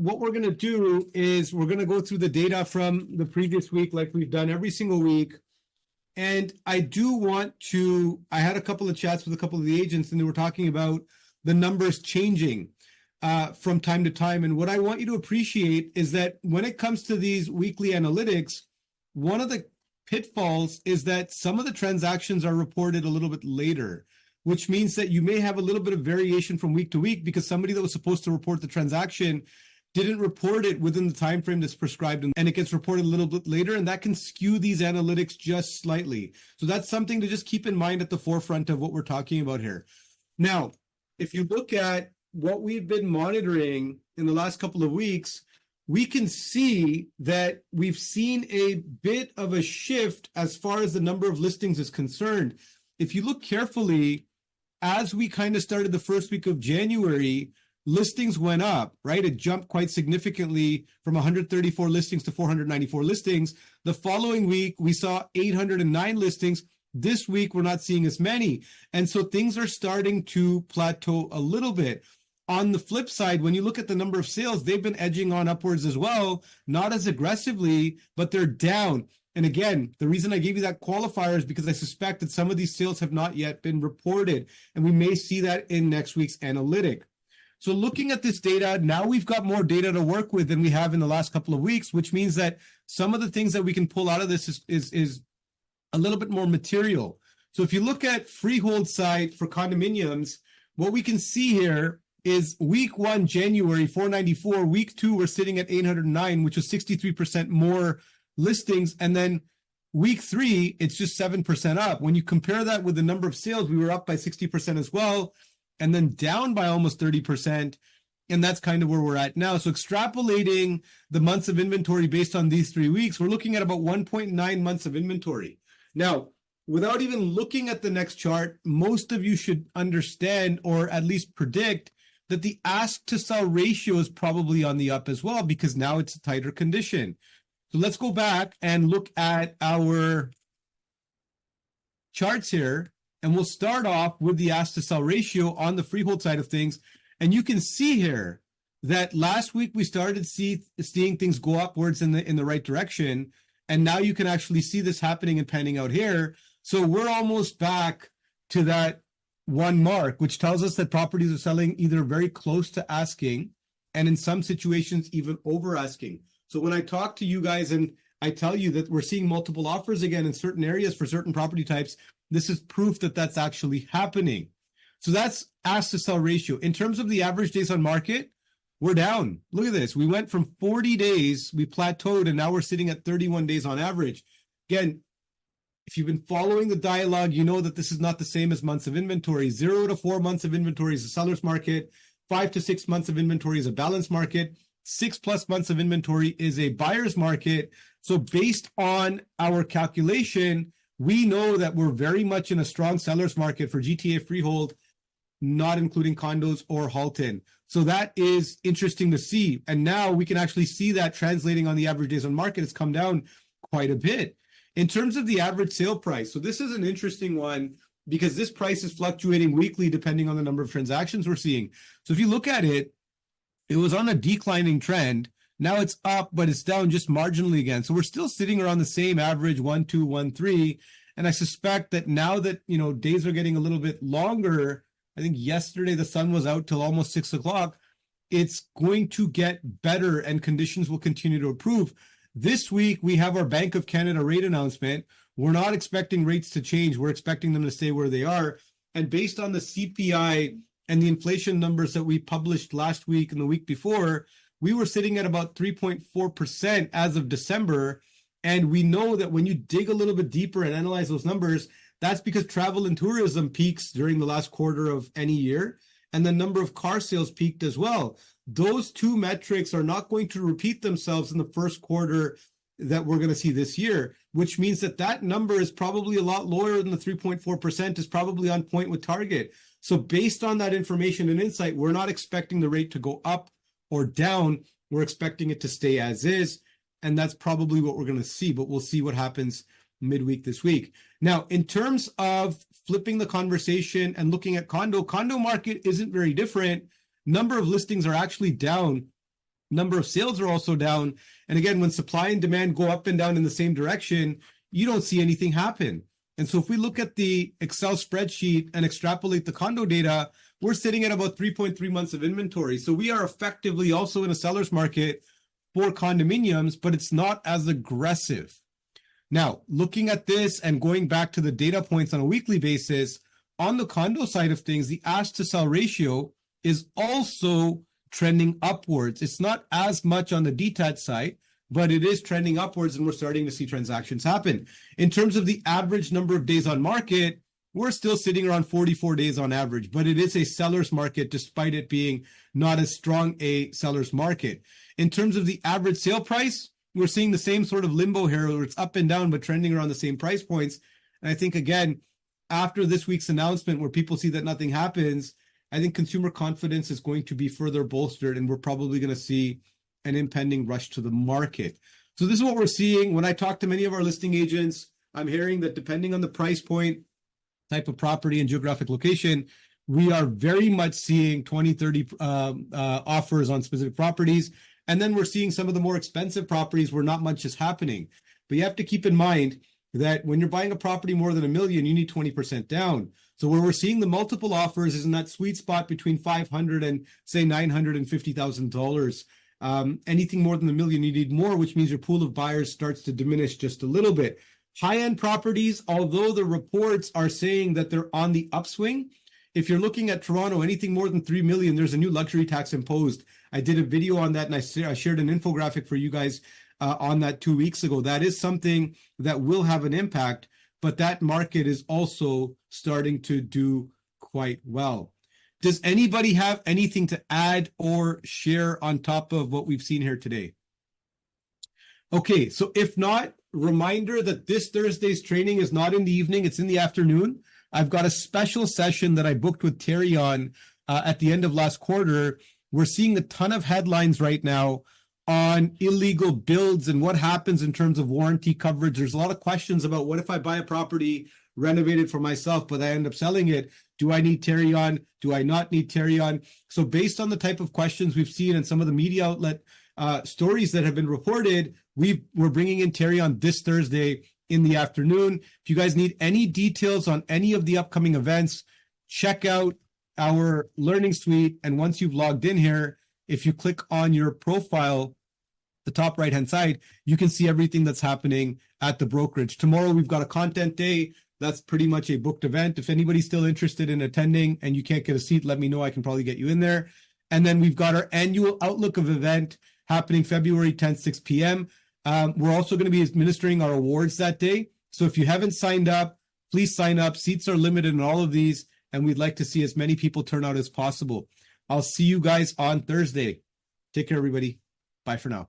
what we're going to do is we're going to go through the data from the previous week like we've done every single week. And I do want to, I had a couple of chats with a couple of the agents and they were talking about the numbers changing from time to time. And what I want you to appreciate is that when it comes to these weekly analytics, one of the pitfalls is that some of the transactions are reported a little bit later, which means that you may have a little bit of variation from week to week because somebody that was supposed to report the transaction didn't report it within the time frame that's prescribed, and it gets reported a little bit later, and that can skew these analytics just slightly. So that's something to just keep in mind at the forefront of what we're talking about here. Now, if you look at what we've been monitoring in the last couple of weeks, we can see that we've seen a bit of a shift as far as the number of listings is concerned. If you look carefully, as we kind of started the first week of January, listings went up, right? It jumped quite significantly from 134 listings to 494 listings. The following week, we saw 809 listings. This week, we're not seeing as many. And so things are starting to plateau a little bit. On the flip side, when you look at the number of sales, they've been edging on upwards as well, not as aggressively, but they're down. And again, the reason I gave you that qualifier is because I suspect that some of these sales have not yet been reported, and we may see that in next week's analytic. So looking at this data, now we've got more data to work with than we have in the last couple of weeks, which means that some of the things that we can pull out of this is a little bit more material. So if you look at freehold side for condominiums, what we can see here is week 1, January, 494. Week 2, we're sitting at 809, which was 63% more listings. And then week 3, it's just 7% up. When you compare that with the number of sales, we were up by 60% as well, and then down by almost 30. And that's kind of where we're at now. So extrapolating the months of inventory based on these 3 weeks, we're looking at about 1.9 months of inventory. Now, without even looking at the next chart, most of you should understand or at least predict that the ask to sell ratio is probably on the up as well, because now it's a tighter condition. So let's go back and look at our charts here. And we'll start off with the ask to sell ratio on the freehold side of things. And you can see here that last week we started seeing things go upwards in the right direction. And now you can actually see this happening and panning out here. So we're almost back to that 1 mark, which tells us that properties are selling either very close to asking, and in some situations even over asking. So when I talk to you guys and I tell you that we're seeing multiple offers again in certain areas for certain property types, this is proof that that's actually happening. So that's ask to sell ratio. In terms of the average days on market, we're down. Look at this. We went from 40 days, we plateaued, and now we're sitting at 31 days on average. Again, if you've been following the dialogue, you know that this is not the same as months of inventory. 0 to 4 months of inventory is a seller's market. 5 to 6 months of inventory is a balanced market. 6+ months of inventory is a buyer's market. So based on our calculation, we know that we're very much in a strong seller's market for GTA freehold, not including condos or Halton. So that is interesting to see. And now we can actually see that translating on the average days on market. It's come down quite a bit. In terms of the average sale price, so this is an interesting one because this price is fluctuating weekly depending on the number of transactions we're seeing. So if you look at it, it was on a declining trend. Now it's up, but it's down just marginally again. So we're still sitting around the same average 1, 2, 1, 3. And I suspect that now that, days are getting a little bit longer, I think yesterday the sun was out till almost 6 o'clock, it's going to get better and conditions will continue to improve. This week, we have our Bank of Canada rate announcement. We're not expecting rates to change. We're expecting them to stay where they are. And based on the CPI and the inflation numbers that we published last week and the week before, we were sitting at about 3.4% as of December. And we know that when you dig a little bit deeper and analyze those numbers, that's because travel and tourism peaks during the last quarter of any year, and the number of car sales peaked as well. Those two metrics are not going to repeat themselves in the first quarter that we're going to see this year, which means that that number is probably a lot lower than the 3.4%, is probably on point with target. So based on that information and insight, we're not expecting the rate to go up or down. We're expecting it to stay as is. And that's probably what we're going to see, but we'll see what happens midweek this week. Now, in terms of flipping the conversation and looking at condo market isn't very different. Number of listings are actually down Number of sales are also down. And again, when supply and demand go up and down in the same direction, you don't see anything happen. And so if we look at the Excel spreadsheet and extrapolate the condo data, we're sitting at about 3.3 months of inventory. So we are effectively also in a seller's market for condominiums, but it's not as aggressive. Now, looking at this and going back to the data points on a weekly basis, on the condo side of things, the ask to sell ratio is also trending upwards. It's not as much on the detached side, but it is trending upwards, and we're starting to see transactions happen. In terms of the average number of days on market, we're still sitting around 44 days on average, but it is a seller's market despite it being not as strong a seller's market. In terms of the average sale price, we're seeing the same sort of limbo here where it's up and down, but trending around the same price points. And I think, again, after this week's announcement where people see that nothing happens, I think consumer confidence is going to be further bolstered, and we're probably going to see an impending rush to the market. So this is what we're seeing. When I talk to many of our listing agents, I'm hearing that depending on the price point, type of property, and geographic location, we are very much seeing 20, 30 offers on specific properties. And then we're seeing some of the more expensive properties where not much is happening. But you have to keep in mind that when you're buying a property more than $1 million, you need 20% down. So where we're seeing the multiple offers is in that sweet spot between $500,000 and say $950,000. Anything more than $1 million, you need more, which means your pool of buyers starts to diminish just a little bit. High-end properties, although the reports are saying that they're on the upswing, if you're looking at Toronto, anything more than $3 million, there's a new luxury tax imposed. I did a video on that, and I shared an infographic for you guys on that 2 weeks ago. That is something that will have an impact, but that market is also starting to do quite well. Does anybody have anything to add or share on top of what we've seen here today? Okay, so if not, reminder that this Thursday's training is not in the evening, it's in the afternoon. I've got a special session that I booked with Terry on at the end of last quarter. We're seeing a ton of headlines right now on illegal builds and what happens in terms of warranty coverage. There's a lot of questions about what if I buy a property, renovate it for myself, but I end up selling it? Do I need Terry on? Do I not need Terry on? So based on the type of questions we've seen and some of the media outlet stories that have been reported, we're bringing in Terry on this Thursday in the afternoon. If you guys need any details on any of the upcoming events, check out our learning suite. And once you've logged in here, if you click on your profile, the top right-hand side, you can see everything that's happening at the brokerage. Tomorrow, we've got a content day. That's pretty much a booked event. If anybody's still interested in attending and you can't get a seat, let me know. I can probably get you in there. And then we've got our annual Outlook of event happening February 10th, 6 p.m. We're also going to be administering our awards that day. So if you haven't signed up, please sign up. Seats are limited in all of these, and we'd like to see as many people turn out as possible. I'll see you guys on Thursday. Take care, everybody. Bye for now.